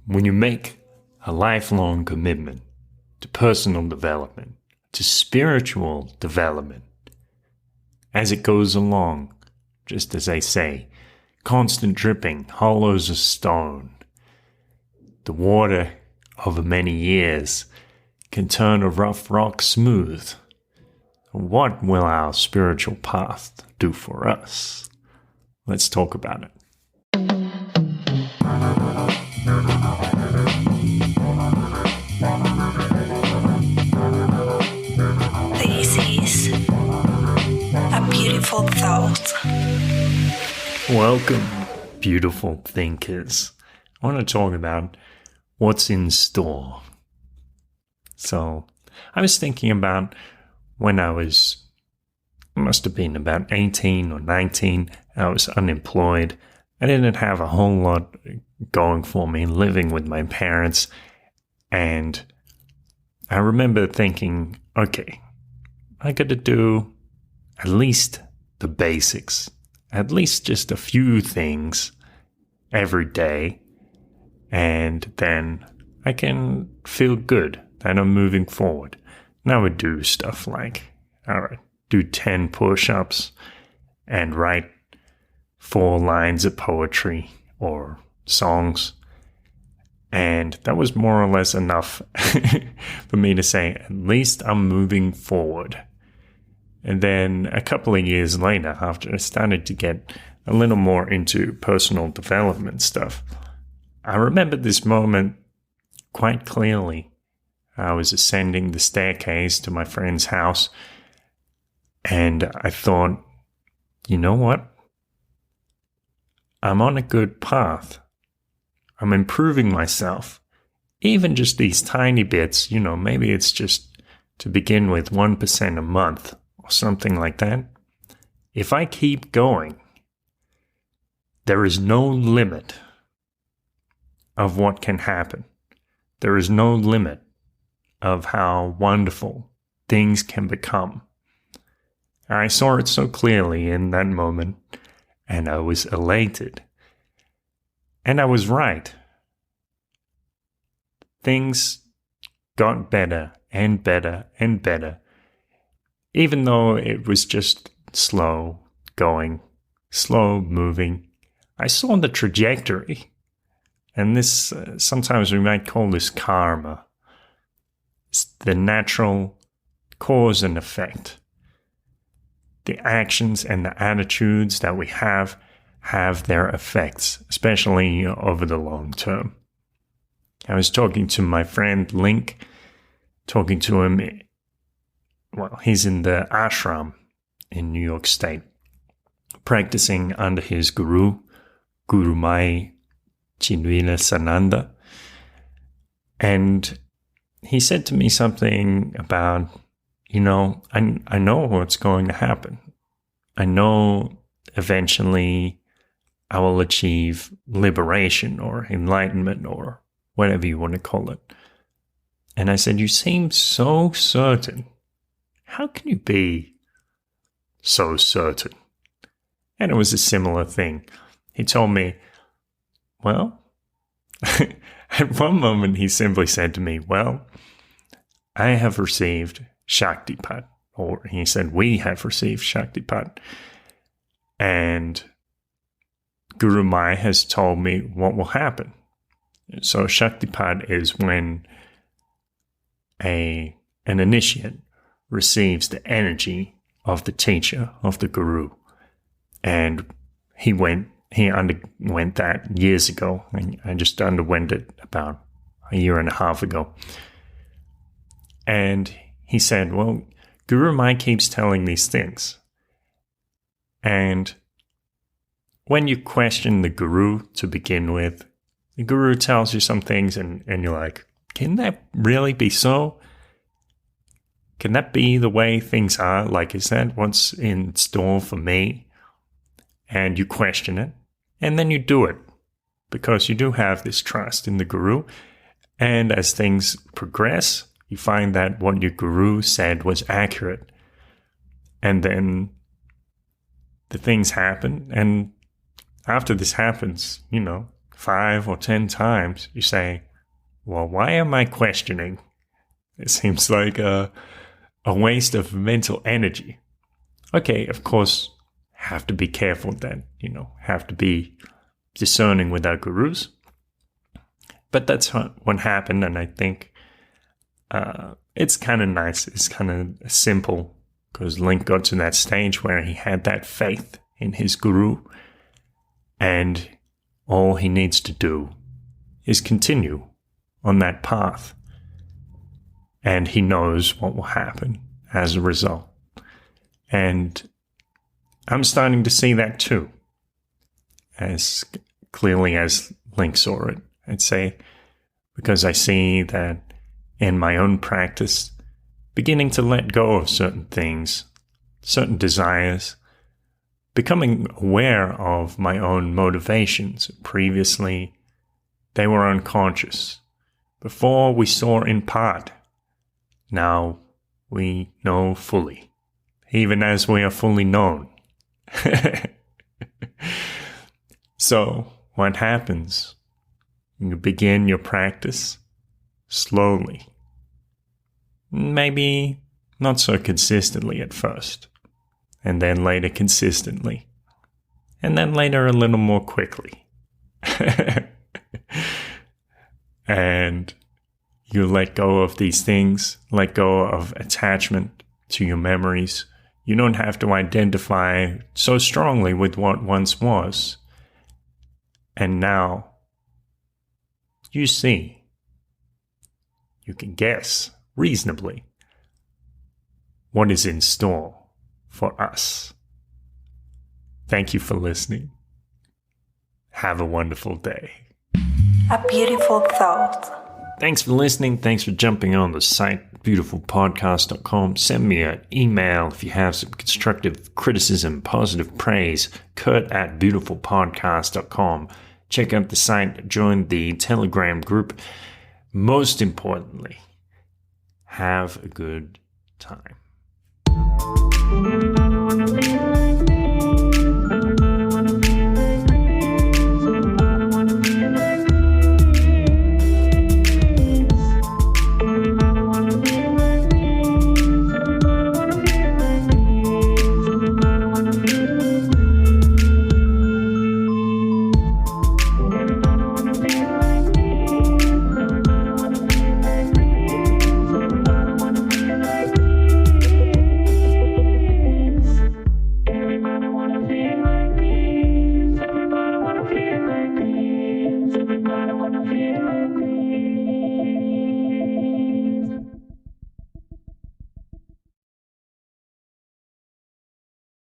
when you make a lifelong commitment to personal development, to spiritual development, as it goes along, just as they say, constant dripping hollows a stone. The water over many years can turn a rough rock smooth. What will our spiritual path do for us? Let's talk about it. This is a beautiful thought. Welcome, beautiful thinkers. I want to talk about what's in store. So, I was thinking about when I must have been about 18 or 19, I was unemployed. I didn't have a whole lot going for me, living with my parents. And I remember thinking, okay, I got to do at least the basics, at least just a few things every day. And then I can feel good that I'm moving forward. And I would do stuff like, do 10 push-ups and write 4 lines of poetry or songs. And that was more or less enough for me to say, at least I'm moving forward. And then a couple of years later, after I started to get a little more into personal development stuff, I remember this moment quite clearly. I was ascending the staircase to my friend's house, and I thought, you know what? I'm on a good path. I'm improving myself. Even just these tiny bits, maybe it's just to begin with 1% a month or something like that. If I keep going, there is no limit of what can happen. There is no limit of how wonderful things can become. I saw it so clearly in that moment, and I was elated. And I was right. Things got better and better and better, even though it was just slow going, slow moving. I saw the trajectory. And this, sometimes we might call this karma. It's the natural cause and effect. The actions and the attitudes that we have their effects, especially over the long term. I was talking to my friend Link, talking to him. Well, he's in the ashram in New York State, practicing under his guru, Guru Mai Chinvila Sananda. And he said to me something about, I know what's going to happen. I know eventually I will achieve liberation or enlightenment or whatever you want to call it. And I said, you seem so certain. How can you be so certain? And it was a similar thing. He told me, well, at one moment he simply said to me, well, I have received Shaktipat, or he said, we have received Shaktipat. And Guru Mai has told me what will happen. So Shaktipat is when an initiate receives the energy of the teacher, of the guru. And he underwent that years ago. I just underwent it about a year and a half ago. And he said, well, Guru Mai keeps telling these things. And when you question the guru to begin with, the guru tells you some things and you're like, can that really be so? Can that be the way things are? Like, is that what's in store for me? And you question it, and then you do it because you do have this trust in the guru. And as things progress, you find that what your guru said was accurate. And then the things happen. And after this happens, 5 or 10 times, you say, well, why am I questioning? It seems like a waste of mental energy. Okay, of course, have to be careful then, have to be discerning with our gurus. But that's what happened, and I think it's kind of nice. It's kind of simple, because Link got to that stage where he had that faith in his guru, and all he needs to do is continue on that path. And he knows what will happen as a result. And I'm starting to see that too, as clearly as Link saw it. I'd say, because I see that in my own practice, beginning to let go of certain things, certain desires, becoming aware of my own motivations. Previously, they were unconscious. Before, we saw in part. Now, we know fully, even as we are fully known. So, what happens? You begin your practice slowly. Maybe not so consistently at first, and then later consistently, and then later a little more quickly. And you let go of these things, let go of attachment to your memories. You don't have to identify so strongly with what once was. And now, you see, you can guess reasonably what is in store for us. Thank you for listening. Have a wonderful day. A beautiful thought. Thanks for listening. Thanks for jumping on the site, beautifulpodcast.com. Send me an email if you have some constructive criticism, positive praise, kurt@beautifulpodcast.com. Check out the site, join the Telegram group. Most importantly, have a good time.